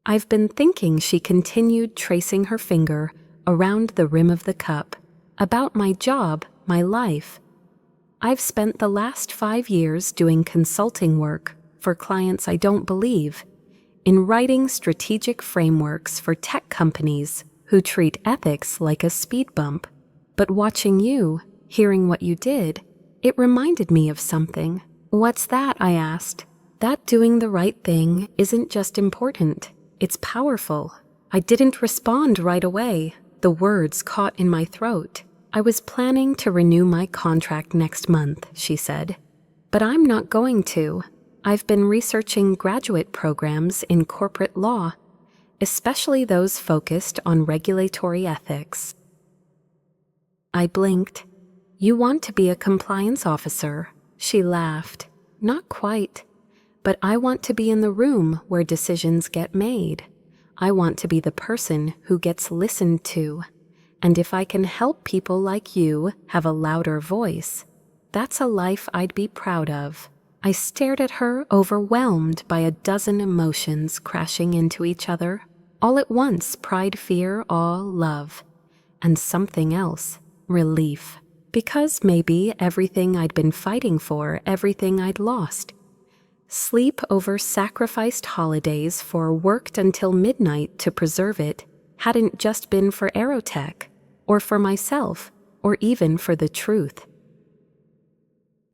"I've been thinking," she continued, tracing her finger around the rim of the cup, "about my job, my life. I've spent the last 5 years doing consulting work for clients I don't believe, in writing strategic frameworks for tech companies who treat ethics like a speed bump. But watching you, hearing what you did, it reminded me of something." "What's that?" I asked. "That doing the right thing isn't just important, it's powerful." I didn't respond right away. The words caught in my throat. "I was planning to renew my contract next month," she said. "But I'm not going to. I've been researching graduate programs in corporate law, especially those focused on regulatory ethics." I blinked. "You want to be a compliance officer?" She laughed. "Not quite, but I want to be in the room where decisions get made. I want to be the person who gets listened to. And if I can help people like you have a louder voice, that's a life I'd be proud of." I stared at her, overwhelmed by a dozen emotions crashing into each other. All at once, pride, fear, awe, love, and something else, relief. Because maybe everything I'd been fighting for, everything I'd lost, Sleep over sacrificed holidays for worked until midnight to preserve it hadn't just been for Aerotech, or for myself, or even for the truth.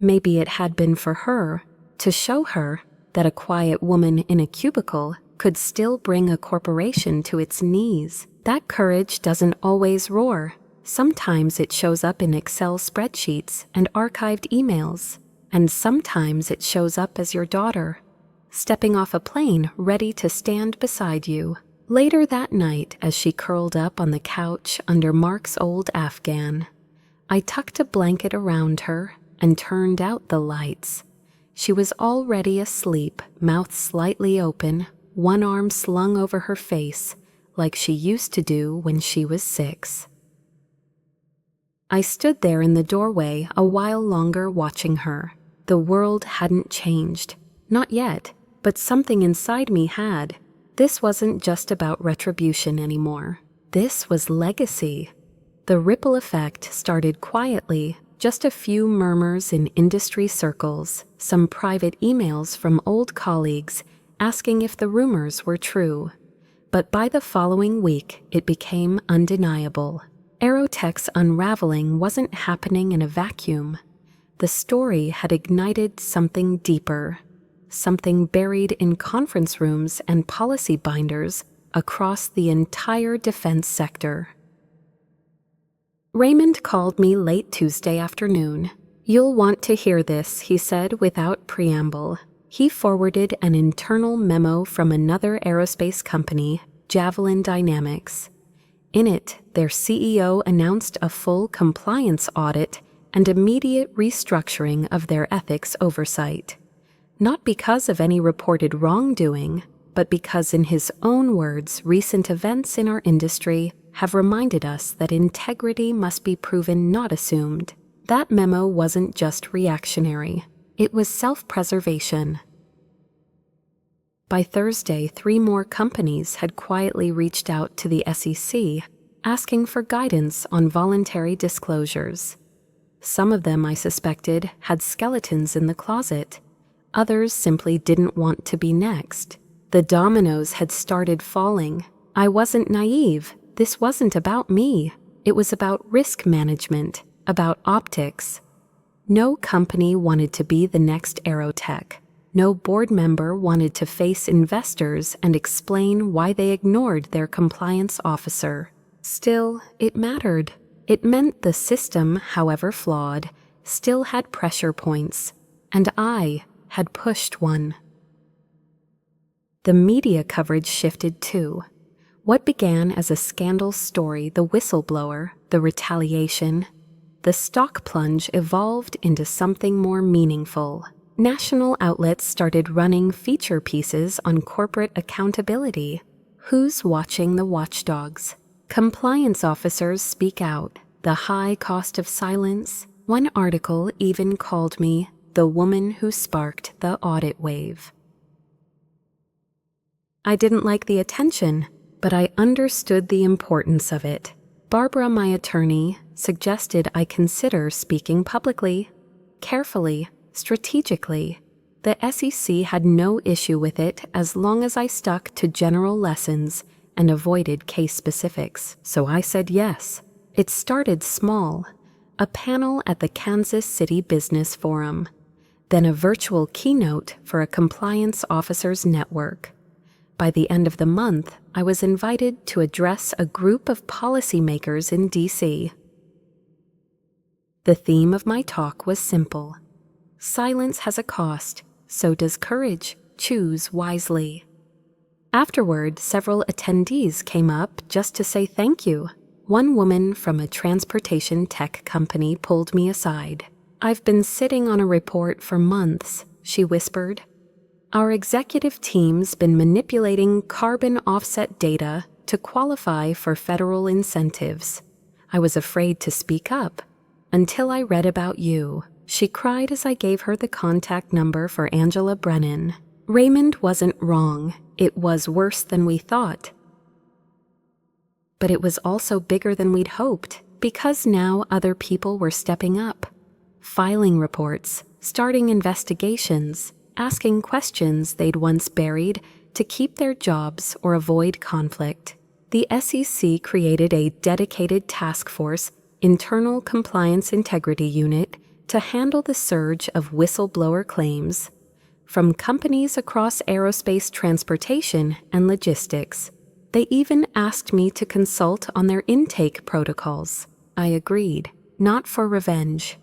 Maybe it had been for her, to show her that a quiet woman in a cubicle could still bring a corporation to its knees. That courage doesn't always roar. Sometimes it shows up in Excel spreadsheets and archived emails, and sometimes it shows up as your daughter, stepping off a plane ready to stand beside you. Later that night, as she curled up on the couch under Mark's old Afghan, I tucked a blanket around her and turned out the lights. She was already asleep, mouth slightly open, one arm slung over her face, like she used to do when she was 6. I stood there in the doorway a while longer watching her. The world hadn't changed. Not yet, but something inside me had. This wasn't just about retribution anymore. This was legacy. The ripple effect started quietly, just a few murmurs in industry circles, some private emails from old colleagues asking if the rumors were true. But by the following week, it became undeniable. Aerotech's unraveling wasn't happening in a vacuum. The story had ignited something deeper, something buried in conference rooms and policy binders across the entire defense sector. Raymond called me late Tuesday afternoon. "You'll want to hear this," he said without preamble. He forwarded an internal memo from another aerospace company, Javelin Dynamics. In it, their CEO announced a full compliance audit and immediate restructuring of their ethics oversight. Not because of any reported wrongdoing, but because, in his own words, recent events in our industry have reminded us that integrity must be proven, not assumed. That memo wasn't just reactionary. It was self-preservation. By Thursday, 3 more companies had quietly reached out to the SEC, asking for guidance on voluntary disclosures. Some of them, I suspected, had skeletons in the closet. Others simply didn't want to be next. The dominoes had started falling. I wasn't naive. This wasn't about me. It was about risk management, about optics. No company wanted to be the next Aerotech. No board member wanted to face investors and explain why they ignored their compliance officer. Still, it mattered. It meant the system, however flawed, still had pressure points, and I had pushed one. The media coverage shifted too. What began as a scandal story, the whistleblower, the retaliation, the stock plunge evolved into something more meaningful. National outlets started running feature pieces on corporate accountability. Who's watching the watchdogs? Compliance officers speak out. The high cost of silence. One article even called me the woman who sparked the audit wave. I didn't like the attention, but I understood the importance of it. Barbara, my attorney, suggested I consider speaking publicly, carefully, strategically. The SEC had no issue with it as long as I stuck to general lessons and avoided case specifics, so I said yes. It started small, a panel at the Kansas City Business Forum, then a virtual keynote for a compliance officers network. By the end of the month, I was invited to address a group of policymakers in D.C. The theme of my talk was simple. Silence has a cost, so does courage. Choose wisely. Afterward, several attendees came up just to say thank you. One woman from a transportation tech company pulled me aside. "I've been sitting on a report for months," she whispered. "Our executive team's been manipulating carbon offset data to qualify for federal incentives. I was afraid to speak up until I read about you." She cried as I gave her the contact number for Angela Brennan. Raymond wasn't wrong. It was worse than we thought. But it was also bigger than we'd hoped, because now other people were stepping up, filing reports, starting investigations, asking questions they'd once buried to keep their jobs or avoid conflict. The SEC created a dedicated task force, Internal Compliance Integrity Unit, to handle the surge of whistleblower claims from companies across aerospace transportation and logistics. They even asked me to consult on their intake protocols. I agreed, not for revenge,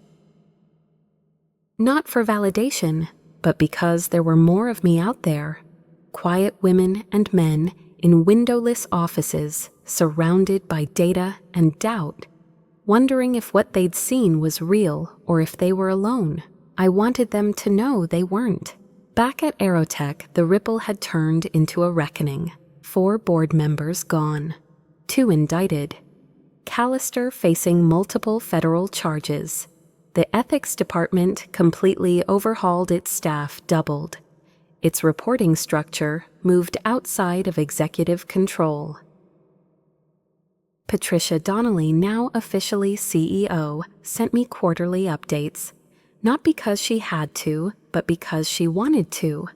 not for validation, but because there were more of me out there. Quiet women and men in windowless offices, surrounded by data and doubt, wondering if what they'd seen was real or if they were alone. I wanted them to know they weren't. Back at Aerotech, the ripple had turned into a reckoning. 4 board members gone, 2 indicted, Callister facing multiple federal charges. The ethics department completely overhauled its staff, doubled. Its reporting structure moved outside of executive control. Patricia Donnelly, now officially CEO, sent me quarterly updates, not because she had to, but because she wanted to.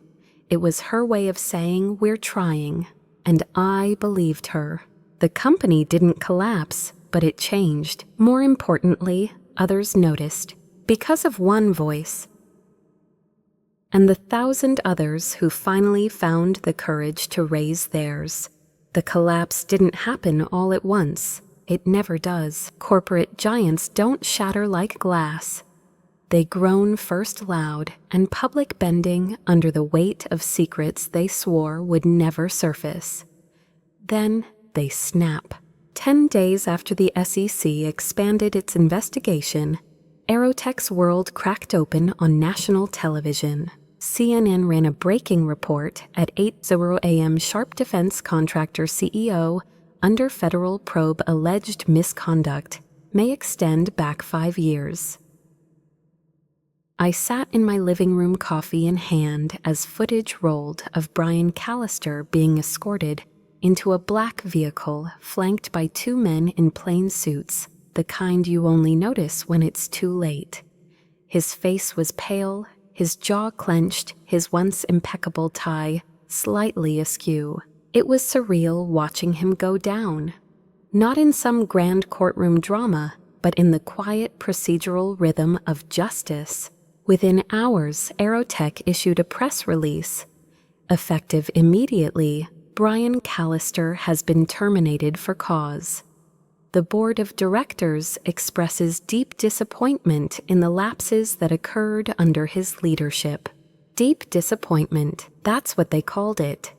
It was her way of saying, "We're trying," and I believed her. The company didn't collapse, but it changed. More importantly, others noticed, because of one voice, and the 1,000 others who finally found the courage to raise theirs. The collapse didn't happen all at once. It never does. Corporate giants don't shatter like glass. They groan first loud and public, bending under the weight of secrets they swore would never surface. Then they snap. 10 days after the SEC expanded its investigation, Aerotech's world cracked open on national television. CNN ran a breaking report at 8:00 a.m. Sharp Defense Contractor CEO under federal probe alleged misconduct may extend back 5 years. I sat in my living room, coffee in hand, as footage rolled of Brian Callister being escorted into a black vehicle flanked by 2 men in plain suits, the kind you only notice when it's too late. His face was pale, his jaw clenched, his once impeccable tie slightly askew. It was surreal watching him go down. Not in some grand courtroom drama, but in the quiet procedural rhythm of justice. Within hours, Aerotech issued a press release. Effective immediately, Brian Callister has been terminated for cause. The board of directors expresses deep disappointment in the lapses that occurred under his leadership. Deep disappointment, that's what they called it.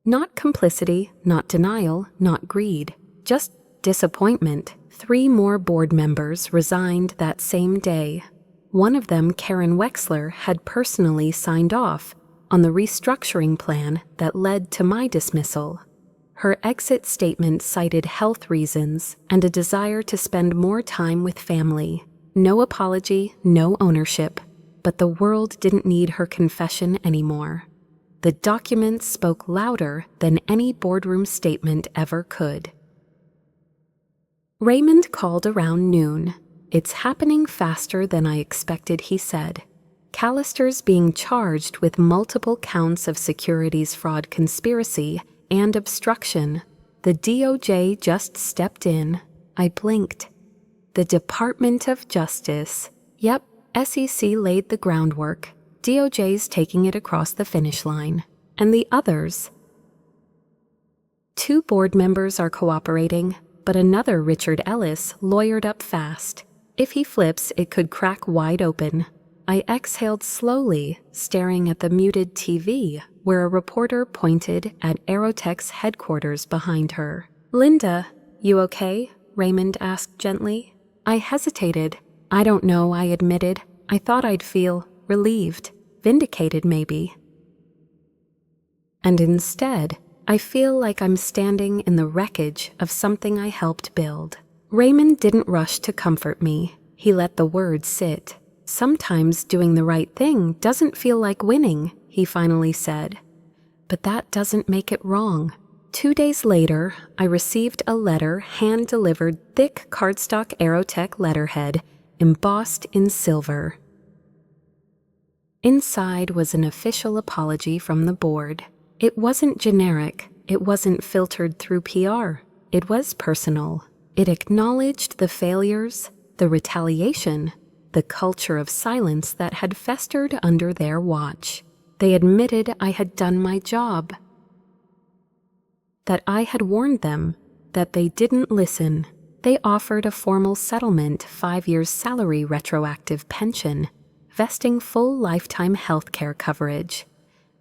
Not complicity, not denial, not greed, just disappointment. 3 more board members resigned that same day. One of them, Karen Wexler, had personally signed off on the restructuring plan that led to my dismissal. Her exit statement cited health reasons and a desire to spend more time with family. No apology, no ownership, but the world didn't need her confession anymore. The documents spoke louder than any boardroom statement ever could. Raymond called around noon. "It's happening faster than I expected," he said. "Callister's being charged with multiple counts of securities fraud, conspiracy, and obstruction. The DOJ just stepped in." I blinked. The Department of Justice. Yep, SEC laid the groundwork. DOJ's taking it across the finish line. And the others? 2 board members are cooperating, but another, Richard Ellis, lawyered up fast. If he flips, it could crack wide open. I exhaled slowly, staring at the muted TV, where a reporter pointed at Aerotech's headquarters behind her. "Linda, you okay?" Raymond asked gently. I hesitated. "I don't know," I admitted. "I thought I'd feel relieved, vindicated maybe. And instead, I feel like I'm standing in the wreckage of something I helped build." Raymond didn't rush to comfort me. He let the words sit. "Sometimes doing the right thing doesn't feel like winning," he finally said. "But that doesn't make it wrong." 2 days later, I received a letter hand-delivered, thick cardstock Aerotech letterhead, embossed in silver. Inside was an official apology from the board. It wasn't generic. It wasn't filtered through PR. It was personal. It acknowledged the failures, the retaliation, the culture of silence that had festered under their watch. They admitted I had done my job, that I had warned them, that they didn't listen. They offered a formal settlement, 5 years salary retroactive pension, vesting full lifetime health care coverage,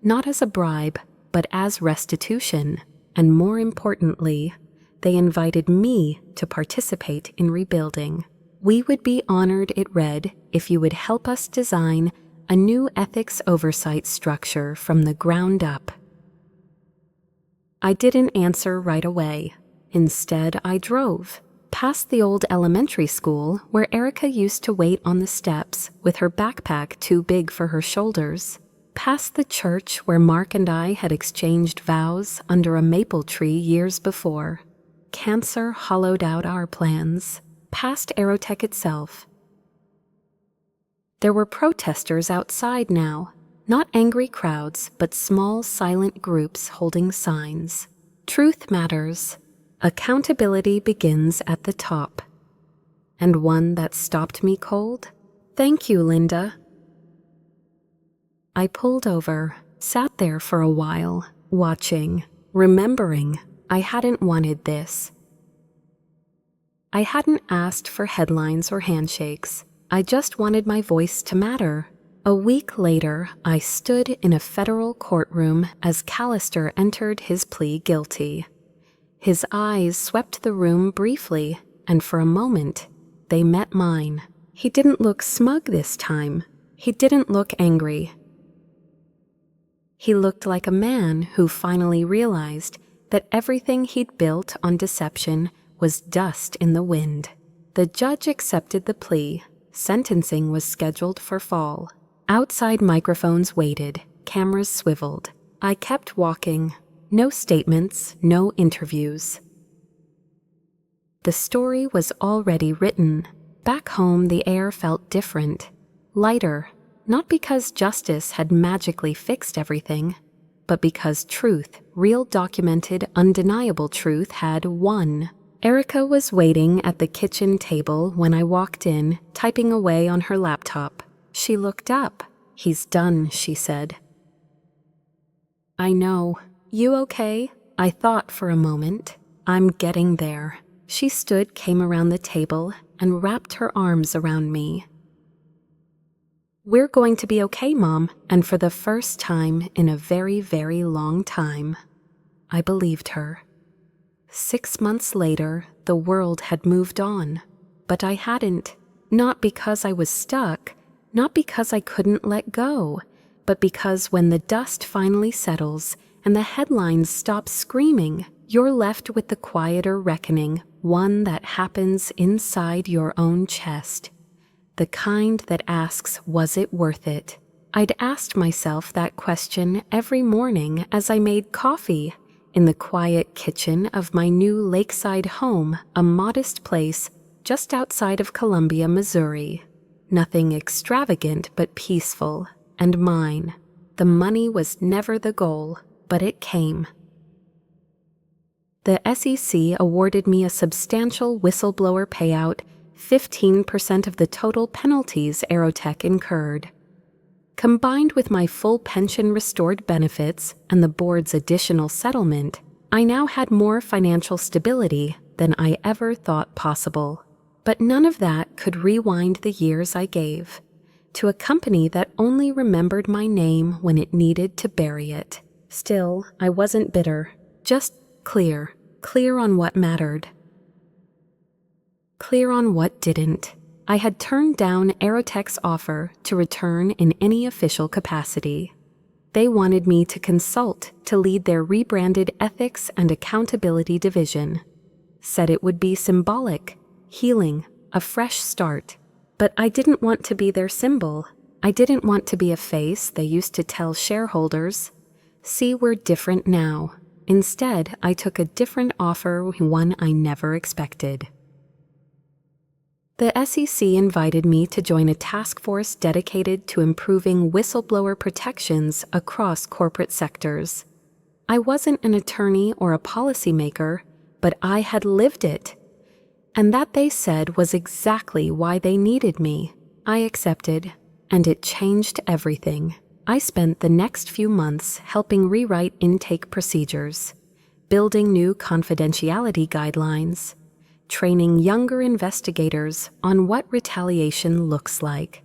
not as a bribe, but as restitution, and more importantly, they invited me to participate in rebuilding. We would be honored, it read, if you would help us design a new ethics oversight structure from the ground up. I didn't answer right away. Instead, I drove past the old elementary school where Erica used to wait on the steps with her backpack too big for her shoulders, past the church where Mark and I had exchanged vows under a maple tree years before. Cancer hollowed out our plans, past Aerotech itself. There were protesters outside now, not angry crowds, but small, silent groups holding signs. Truth matters. Accountability begins at the top. And one that stopped me cold? Thank you, Linda. I pulled over, sat there for a while, watching, remembering I hadn't wanted this. I hadn't asked for headlines or handshakes. I just wanted my voice to matter. A week later, I stood in a federal courtroom as Callister entered his plea guilty. His eyes swept the room briefly, and for a moment, they met mine. He didn't look smug this time. He didn't look angry. He looked like a man who finally realized that everything he'd built on deception was dust in the wind. The judge accepted the plea. Sentencing was scheduled for fall. Outside microphones waited, cameras swiveled. I kept walking. No statements, no interviews. The story was already written. Back home, the air felt different, lighter, not because justice had magically fixed everything, but because truth, real documented, undeniable truth, had won. Erica was waiting at the kitchen table when I walked in, typing away on her laptop. She looked up. "He's done," she said. "I know. You okay?" I thought for a moment. "I'm getting there." She stood, came around the table, and wrapped her arms around me. "We're going to be okay, Mom," and for the first time in a very, very long time, I believed her. 6 months later, the world had moved on, but I hadn't. Not because I was stuck, not because I couldn't let go, but because when the dust finally settles and the headlines stop screaming, you're left with the quieter reckoning, one that happens inside your own chest. The kind that asks, was it worth it? I'd asked myself that question every morning as I made coffee in the quiet kitchen of my new lakeside home, a modest place just outside of Columbia, Missouri. Nothing extravagant but peaceful, and mine. The money was never the goal, but it came. The SEC awarded me a substantial whistleblower payout, 15% of the total penalties Aerotech incurred. Combined with my full pension restored benefits and the board's additional settlement, I now had more financial stability than I ever thought possible. But none of that could rewind the years I gave to a company that only remembered my name when it needed to bury it. Still, I wasn't bitter, just clear on what mattered. Clear on what didn't. I had turned down Aerotech's offer to return in any official capacity. They wanted me to consult to lead their rebranded ethics and accountability division. Said it would be symbolic, healing, a fresh start. But I didn't want to be their symbol. I didn't want to be a face they used to tell shareholders, "See, we're different now." Instead, I took a different offer, one I never expected. The SEC invited me to join a task force dedicated to improving whistleblower protections across corporate sectors. I wasn't an attorney or a policymaker, but I had lived it. And that, they said, was exactly why they needed me. I accepted, and it changed everything. I spent the next few months helping rewrite intake procedures, building new confidentiality guidelines, training younger investigators on what retaliation looks like,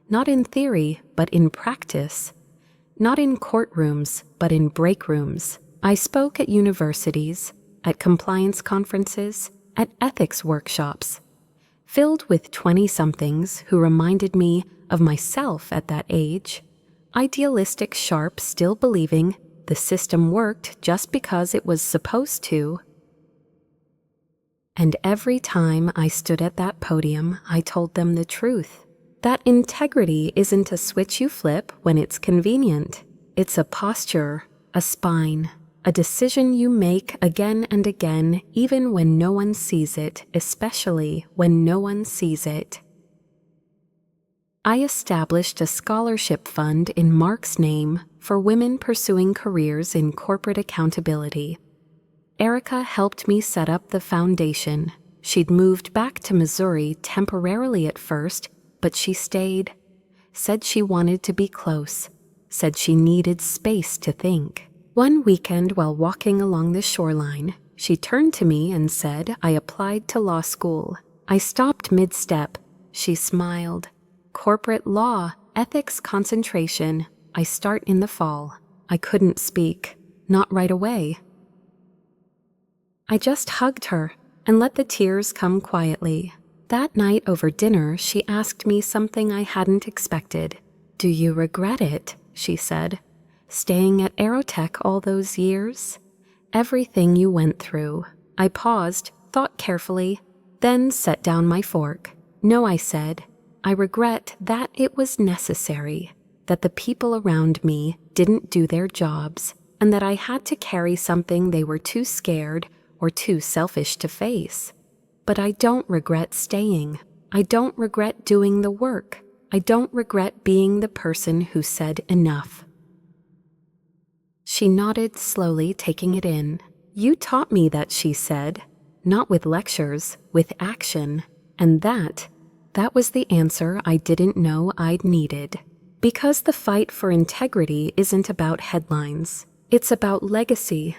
not in theory, but in practice, not in courtrooms, but in break rooms. I spoke at universities, at compliance conferences, at ethics workshops, filled with 20-somethings who reminded me of myself at that age, idealistic sharp still believing the system worked just because it was supposed to. And every time I stood at that podium, I told them the truth. That integrity isn't a switch you flip when it's convenient. It's a posture, a spine, a decision you make again and again, even when no one sees it, especially when no one sees it. I established a scholarship fund in Mark's name for women pursuing careers in corporate accountability. Erica helped me set up the foundation. She'd moved back to Missouri temporarily at first, but she stayed, said she wanted to be close, said she needed space to think. One weekend while walking along the shoreline, she turned to me and said I applied to law school. I stopped mid-step. She smiled. Corporate law, ethics concentration. I start in the fall. I couldn't speak, not right away. I just hugged her and let the tears come quietly. That night over dinner, she asked me something I hadn't expected. "Do you regret it?" she said. "Staying at Aerotech all those years? Everything you went through." I paused, thought carefully, then set down my fork. "No," I said. "I regret that it was necessary, that the people around me didn't do their jobs, and that I had to carry something they were too scared or too selfish to face. But I don't regret staying. I don't regret doing the work. I don't regret being the person who said enough." She nodded slowly, taking it in. "You taught me that," she said. "Not with lectures, with action." And that was the answer I didn't know I'd needed. Because the fight for integrity isn't about headlines. It's about legacy.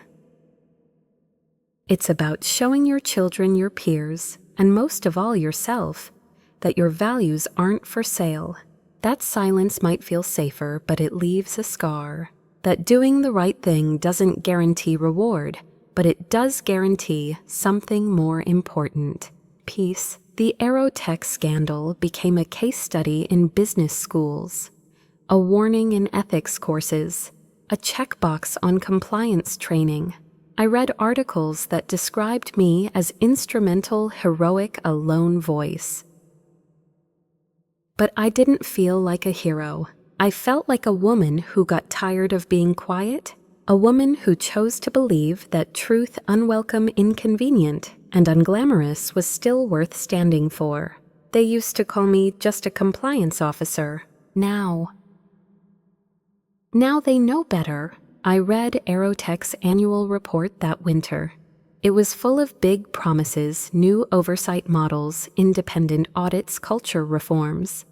It's about showing your children, your peers, and most of all yourself, that your values aren't for sale. That silence might feel safer, but it leaves a scar. That doing the right thing doesn't guarantee reward, but it does guarantee something more important: peace. The Aerotech scandal became a case study in business schools, a warning in ethics courses, a checkbox on compliance training. I read articles that described me as instrumental, heroic, a lone voice. But I didn't feel like a hero. I felt like a woman who got tired of being quiet, a woman who chose to believe that truth, unwelcome, inconvenient, and unglamorous, was still worth standing for. They used to call me just a compliance officer. Now they know better. I read Aerotech's annual report that winter. It was full of big promises, new oversight models, independent audits, culture reforms.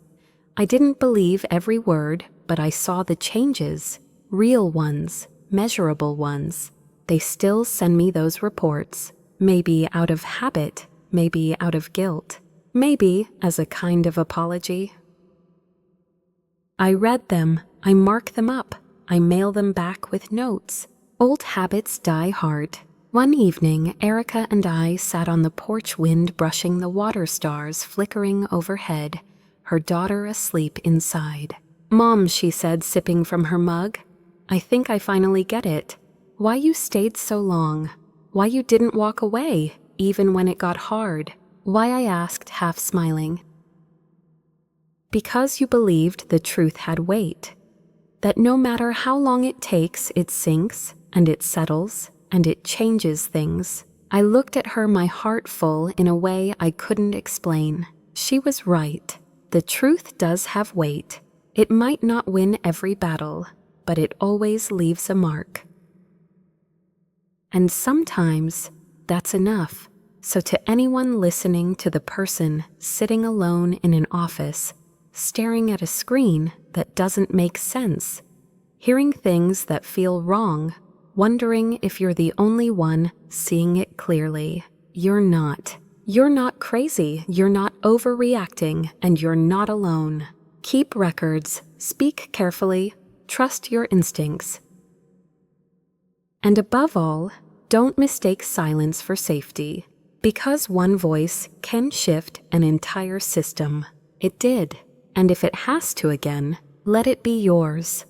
I didn't believe every word, but I saw the changes, real ones, measurable ones. They still send me those reports, maybe out of habit, maybe out of guilt, maybe as a kind of apology. I read them, I mark them up, I mail them back with notes. Old habits die hard. One evening, Erica and I sat on the porch, wind brushing the water stars flickering overhead, her daughter asleep inside. "Mom," she said, sipping from her mug, "I think I finally get it. Why you stayed so long. Why you didn't walk away, even when it got hard. Why," I asked, half smiling. "Because you believed the truth had weight. That no matter how long it takes, it sinks, and it settles, and it changes things." I looked at her, my heart full in a way I couldn't explain. She was right. The truth does have weight. It might not win every battle, but it always leaves a mark. And sometimes that's enough. So to anyone listening to the person sitting alone in an office, staring at a screen that doesn't make sense, hearing things that feel wrong, wondering if you're the only one seeing it clearly, you're not. You're not crazy, you're not overreacting, and you're not alone. Keep records, speak carefully, trust your instincts. And above all, don't mistake silence for safety. Because one voice can shift an entire system. It did. And if it has to again, let it be yours.